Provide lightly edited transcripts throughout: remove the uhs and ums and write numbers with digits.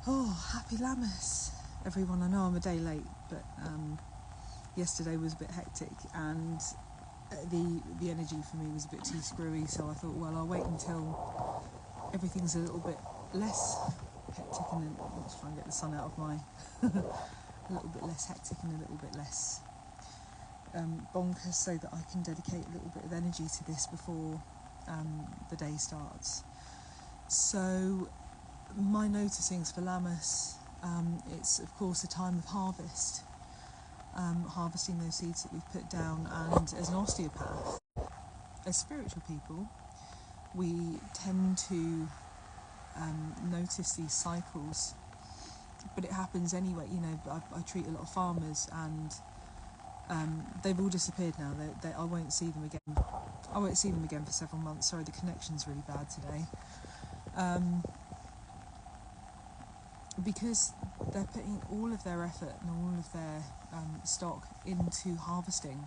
Oh, happy Lammas, everyone. I know I'm a day late, but yesterday was a bit hectic and the energy for me was a bit too screwy, so I thought, well, I'll wait until everything's a little bit less hectic and then let's try and get the sun out of my a little bit less hectic and a little bit less bonkers, so that I can dedicate a little bit of energy to this before the day starts. So my noticings for Lammas, it's of course a time of harvest, harvesting those seeds that we've put down, and as an osteopath, as spiritual people, we tend to notice these cycles, but it happens anyway. You know, I treat a lot of farmers and they've all disappeared now. I won't see them again. I won't see them again for several months. Sorry, the connection's really bad today. Because they're putting all of their effort and all of their stock into harvesting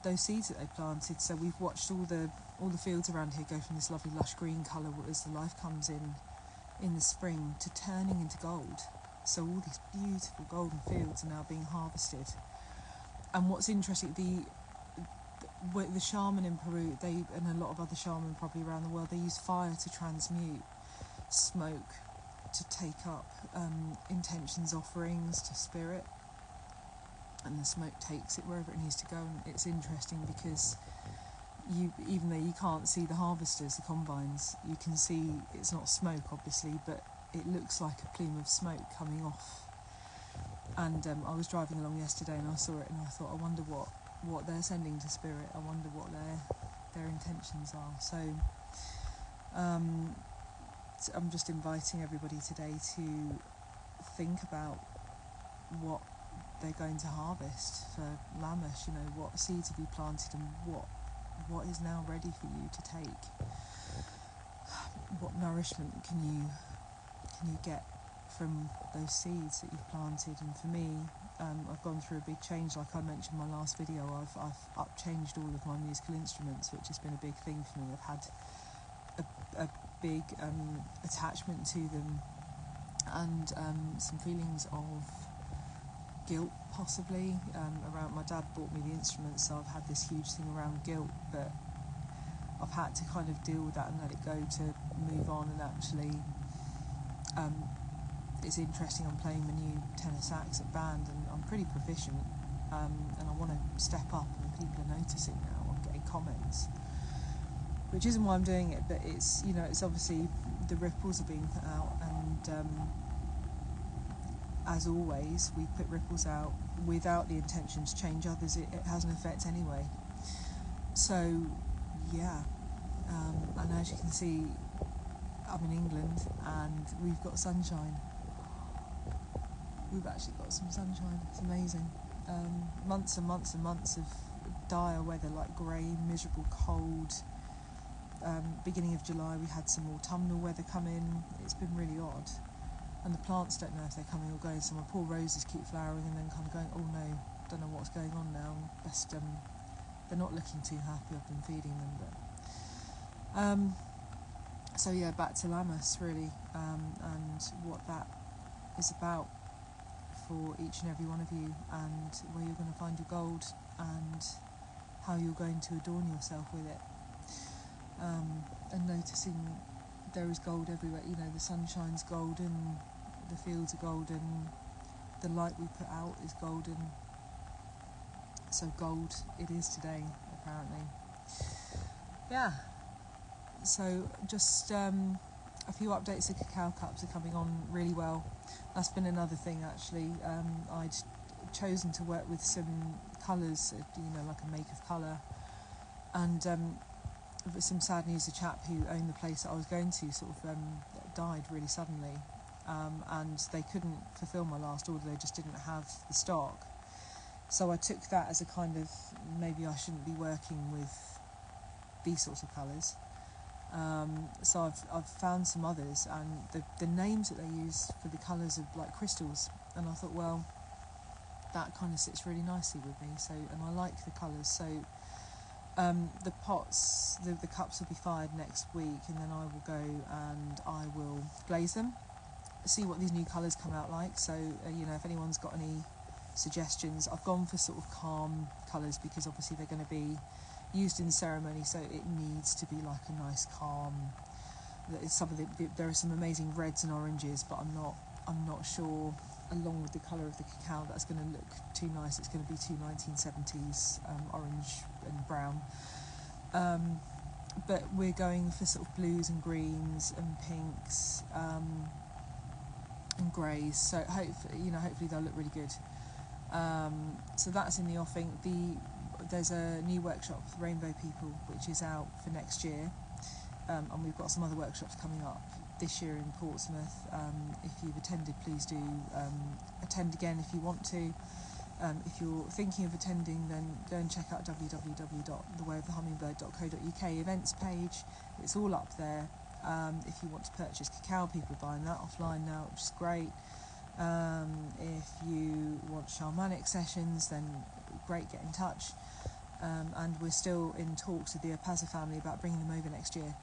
those seeds that they planted. So we've watched all the fields around here go from this lovely lush green colour as the life comes in the spring to turning into gold. So all these beautiful golden fields are now being harvested. And what's interesting, the shaman in Peru, and a lot of other shaman probably around the world, they use fire to transmute smoke, to take up intentions, offerings to spirit, and the smoke takes it wherever it needs to go. And it's interesting because even though you can't see the harvesters, the combines, you can see it's not smoke obviously, but it looks like a plume of smoke coming off. And I was driving along yesterday and I saw it and I thought, I wonder what they're sending to spirit. I wonder what their intentions are. So I'm just inviting everybody today to think about what they're going to harvest for Lammas. You know, what seeds have you planted and what is now ready for you to take? What nourishment can you get from those seeds that you've planted? And for me, I've gone through a big change. Like I mentioned in my last video, I've changed all of my musical instruments, which has been a big thing for me. I've had a big attachment to them, and some feelings of guilt possibly around. My dad bought me the instruments, so I've had this huge thing around guilt, but I've had to kind of deal with that and let it go to move on. And actually it's interesting, I'm playing my new tenor sax at band and I'm pretty proficient, and I want to step up, and people are noticing now. I'm getting comments, which isn't why I'm doing it, but it's, you know, it's obviously the ripples are being put out, and as always, we put ripples out without the intention to change others. It has an effect anyway. So yeah, and as you can see, I'm in England and we've got sunshine. We've actually got some sunshine. It's amazing. Months and months and months of dire weather, like grey, miserable, cold. Beginning of July we had some autumnal weather come in. It's been really odd, and the plants don't know if they're coming or going. So my poor roses keep flowering and then kind of going, oh no, don't know what's going on now. Best they're not looking too happy. I've been feeding them, but so yeah, back to Lammas really, and what that is about for each and every one of you, and where you're going to find your gold and how you're going to adorn yourself with it. And noticing there is gold everywhere. You know, the sunshine's golden, the fields are golden, the light we put out is golden. So gold it is today, apparently. Yeah. So just a few updates. The cacao cups are coming on really well. That's been another thing actually. I'd chosen to work with some colours, you know, like a make of colour, and with some sad news, a chap who owned the place that I was going to sort of died really suddenly, and they couldn't fulfil my last order. They just didn't have the stock. So I took that as a kind of, maybe I shouldn't be working with these sorts of colours. So I've found some others, and the names that they use for the colours are like crystals, and I thought, well, that kind of sits really nicely with me. So, and I like the colours. So the pots, the cups will be fired next week, and then I will go and I will glaze them. see what these new colours come out like. So you know, if anyone's got any suggestions, I've gone for sort of calm colours because obviously they're going to be used in the ceremony, so it needs to be like a nice calm. There are some amazing reds and oranges, but I'm not sure, along with the colour of the cacao, that's going to look too nice. It's going to be too 1970s orange and brown. But we're going for sort of blues and greens and pinks and greys. So hopefully they'll look really good. So that's in the offing. There's a new workshop, Rainbow People, which is out for next year. And we've got some other workshops coming up this year in Portsmouth. If you've attended, please do attend again if you want to. If you're thinking of attending, then go and check out www.thewayofthehummingbird.co.uk events page. It's all up there. If you want to purchase cacao, people are buying that offline now, which is great. If you want shamanic sessions, then great, get in touch. And we're still in talks with the Apaza family about bringing them over next year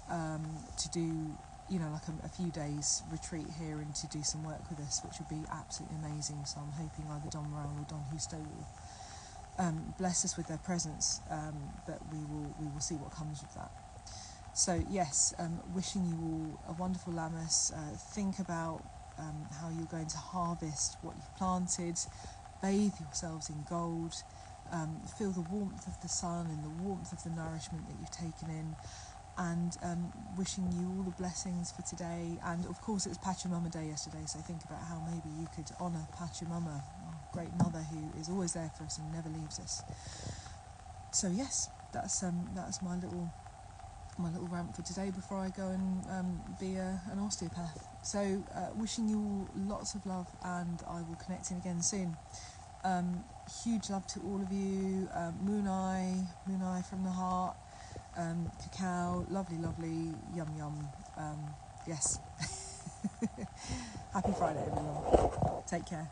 to do, like a few days retreat here and to do some work with us, which would be absolutely amazing. So I'm hoping either Don Morale or Don Husto will bless us with their presence, but we will see what comes with that. So yes, wishing you all a wonderful Lammas. Think about how you're going to harvest what you've planted. Bathe yourselves in gold. Feel the warmth of the sun and the warmth of the nourishment that you've taken in, and wishing you all the blessings for today. And of course, it was Pachamama Day yesterday, so think about how maybe you could honour Pachamama, our great mother who is always there for us and never leaves us. So yes, that's my little rant for today before I go and be an osteopath. So wishing you all lots of love, and I will connect in again soon. Huge love to all of you. Moonai from the heart. Cacao, lovely, yum yum. Yes. Happy Friday, everyone. Take care.